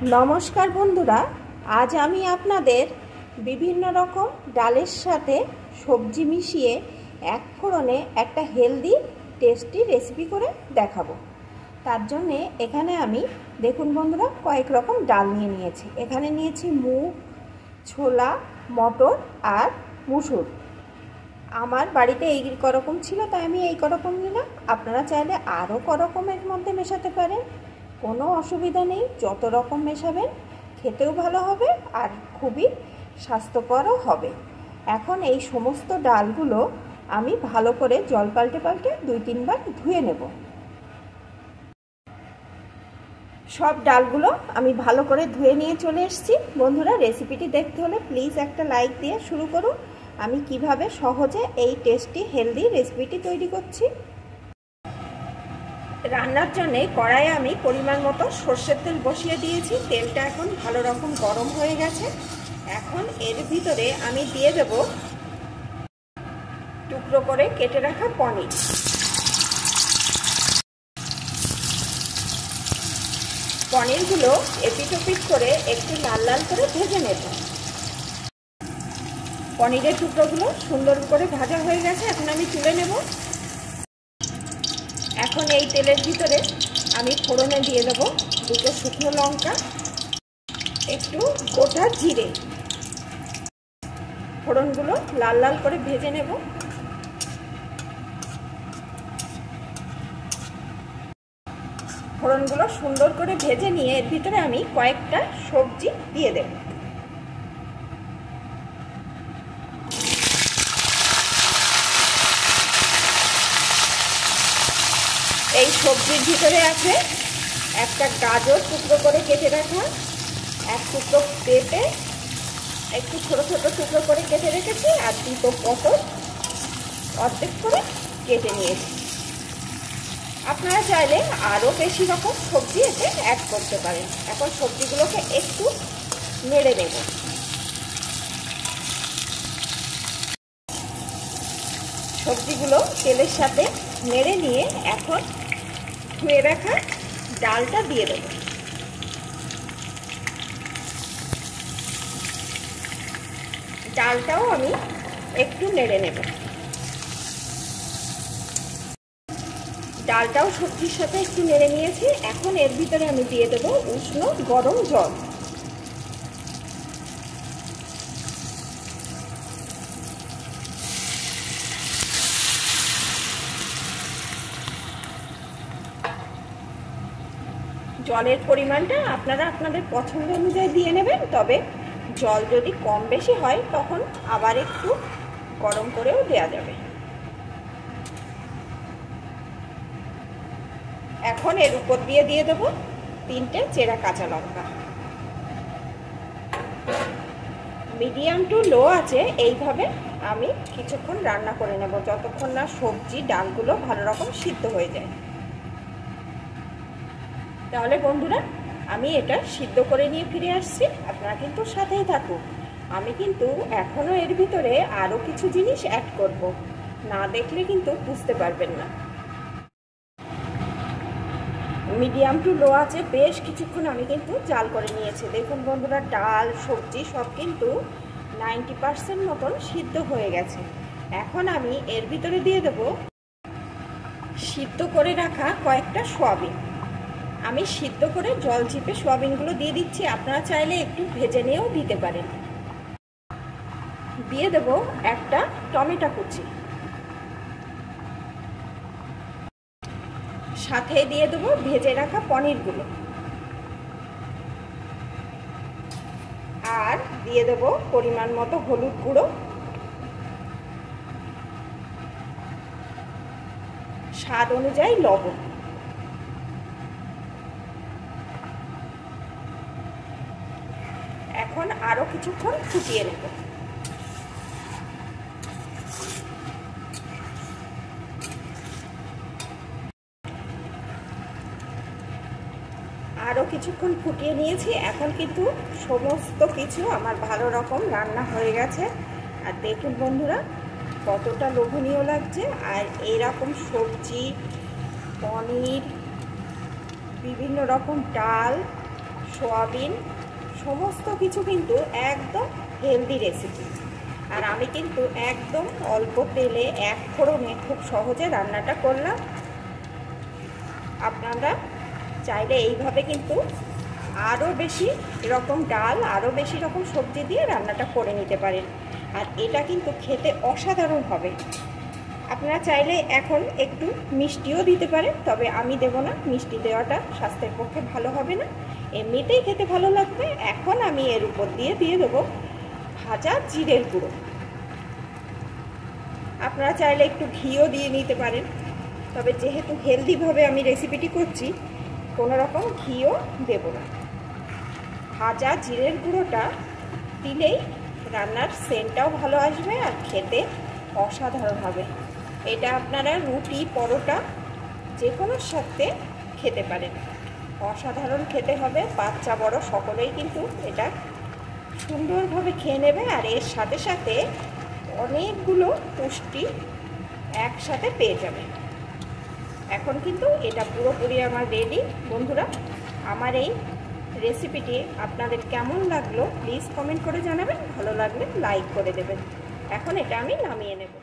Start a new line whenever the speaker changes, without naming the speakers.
নমস্কার বন্ধুরা, আজ আমি আপনাদের বিভিন্ন রকম ডালের সাথে সবজি মিশিয়ে এক ফোড়নে একটা হেলদি টেস্টি রেসিপি করে দেখাবো। তার জন্যে এখানে আমি দেখুন বন্ধুরা কয়েক রকম ডাল নিয়েছি। এখানে নিয়েছি মুগ, ছোলা, মটর আর মুসুর। আমার বাড়িতে এই রকম ছিল তাই আমি এই রকম নিলাম। আপনারা চাইলে আরও রকমের মধ্যে মেশাতে পারেন, কোনো অসুবিধা নেই। যত রকম মেশাবেন খেতেও ভালো হবে আর খুবই স্বাস্থ্যকরও হবে। এখন এই সমস্ত ডালগুলো আমি ভালো করে জল পাল্টে 2-3 বার ধুয়ে নেব। সব ডালগুলো আমি ভালো করে ধুয়ে নিয়ে চলে এসেছি। বন্ধুরা, রেসিপিটি দেখতে হলে প্লিজ একটা লাইক দিয়ে শুরু করুন। আমি কিভাবে সহজে এই টেস্টি হেলদি রেসিপিটি তৈরি করছি। রান্নার জন্য কড়াইয়ে আমি পরিমাণ মতো সর্ষের তেল বসিয়ে দিয়েছি। তেলটা এখন ভালো রকম গরম হয়ে গেছে। এখন এর ভিতরে আমি দিয়ে দেব টুকরো করে কেটে রাখা পনির। পনিরগুলো এপিট ওপিট করে একটু লাল লাল করে ভেজে নেব। পনিরের টুকরোগুলো সুন্দর করে ভাজা হয়ে গেছে, এখন আমি তুলে নেব। এখন এই তেলের ভিতরে আমি ফোড়নে দিয়ে দেবো 2টো শুকনো লঙ্কা, একটু গোটা জিরে। ফোড়নগুলো লাল লাল করে ভেজে নেব। ফোড়নগুলো সুন্দর করে ভেজে নিয়ে এর ভিতরে আমি কয়েকটা সবজি দিয়ে দেব। এই সবজির ভিতরে আছে একটা গাজর টুকরো করে কেটে রাখা, এক টুকরো পেঁপে একটু ছোট ছোট টুকরো করে কেটে রেখেছি, আর 2টো পটল অর্ধেক করে কেটে নিয়েছি। আপনারা চাইলে আরও বেশি রকম সবজি এতে অ্যাড করতে পারেন। এখন সবজিগুলোকে একটু নেড়ে নেব। সবজিগুলো তেলের সাথে নেড়ে নিয়ে এখন ধুয়ে রাখা ডালটা দিয়ে দেব। ডালটাও আমি একটু নেড়ে নেব। ডালটাও সবজির সাথে একটু নেড়ে নিয়েছি। এখন এর ভিতরে আমি দিয়ে দেব উষ্ণ গরম জল। জলের পরিমাণটা আপনারা আপনাদের পছন্দ অনুযায়ী দিয়ে নেবেন, তবে জল যদি কম বেশি হয় তখন আবার একটু গরম করেও দেওয়া যাবে। এখন এর উপর দিয়ে দেবো 3টে চেরা কাঁচা লঙ্কা। মিডিয়াম টু লো আছে এইভাবে আমি কিছুক্ষণ রান্না করে নেব, যতক্ষণ না সবজি ডালগুলো ভালো রকম সিদ্ধ হয়ে যায়। তাহলে বন্ধুরা, আমি এটা সিদ্ধ করে নিয়ে ফিরে আসছি। আপনারা কিন্তু সাথেই থাকুন। আমি কিন্তু এখনও এর ভিতরে আরও কিছু জিনিস অ্যাড করব, না দেখলে কিন্তু বুঝতে পারবেন না। মিডিয়াম টু লো আছে বেশ কিছুক্ষণ আমি কিন্তু জাল করে নিয়েছি। দেখুন বন্ধুরা, ডাল সবজি সব কিন্তু 90% মতন সিদ্ধ হয়ে গেছে। এখন আমি এর ভিতরে দিয়ে দেব সিদ্ধ করে রাখা কয়েকটা সয়াবিন। আমি সিদ্ধ করে জল চিপে সয়াবিনগুলো দিয়ে দিচ্ছি। আপনারা চাইলে একটু ভেজে নিয়েও দিতে পারেন। দিয়ে দেব একটা টমেটো কুচি, সাথে দিয়ে দেবো ভেজে রাখা পনিরগুলো, আর দিয়ে দেবো পরিমাণ মতো হলুদ গুঁড়ো, স্বাদ অনুযায়ী লবণ। এখন আরো কিছুক্ষণ ফুটিয়ে নেব। আরও কিছুক্ষণ ফুটিয়ে নিয়েছি। এখন কিন্তু সমস্ত কিছু আমার ভালো রকম রান্না হয়ে গেছে। আর দেখুন বন্ধুরা কতটা লোভনীয় লাগছে। আর এইরকম সবজি, পনির, বিভিন্ন রকম ডাল সোয়াবিন সমস্ত কিছু কিন্তু একদম হেলদি রেসিপি। আর আমি কিন্তু একদম অল্প তেলে এক ফোড়নে খুব সহজে রান্নাটা করলাম। আপনারা চাইলে এইভাবে কিন্তু আরও বেশি রকম ডাল, আরও বেশি রকম সবজি দিয়ে রান্নাটা করে নিতে পারেন। আর এটা কিন্তু খেতে অসাধারণ হবে। আপনারা চাইলে এখন একটু মিষ্টিও দিতে পারেন, তবে আমি দেব না, মিষ্টি দেওয়াটা স্বাস্থ্যের পক্ষে ভালো হবে না, এমনিতেই খেতে ভালো লাগবে। এখন আমি এর উপর দিয়ে দেবো ভাজা জিরের গুঁড়ো। আপনারা চাইলে একটু ঘিও দিয়ে নিতে পারেন, তবে যেহেতু হেলদিভাবে আমি রেসিপিটি করছি কোনো রকম ঘিও দেব না। ভাজা জিরের গুঁড়োটা দিলেই রান্নার সেন্টটাও ভালো আসবে আর খেতে অসাধারণ হবে। এটা আপনারা রুটি, পরোটা যে কোনোর সাথে খেতে পারেন, অসাধারণ খেতে হবে। বাচ্চা বড় সকলেই কিন্তু এটা সুন্দরভাবে খেয়ে নেবে। আর এর সাথে সাথে অনেকগুলো পুষ্টি একসাথে পেয়ে যাবে। এখন কিন্তু এটা পুরোপুরি আমার রেডি। বন্ধুরা, আমার এই রেসিপিটি আপনাদের কেমন লাগলো প্লিজ কমেন্ট করে জানাবেন। ভালো লাগলে লাইক করে দেবেন। এখন এটা আমি নামিয়ে নেব।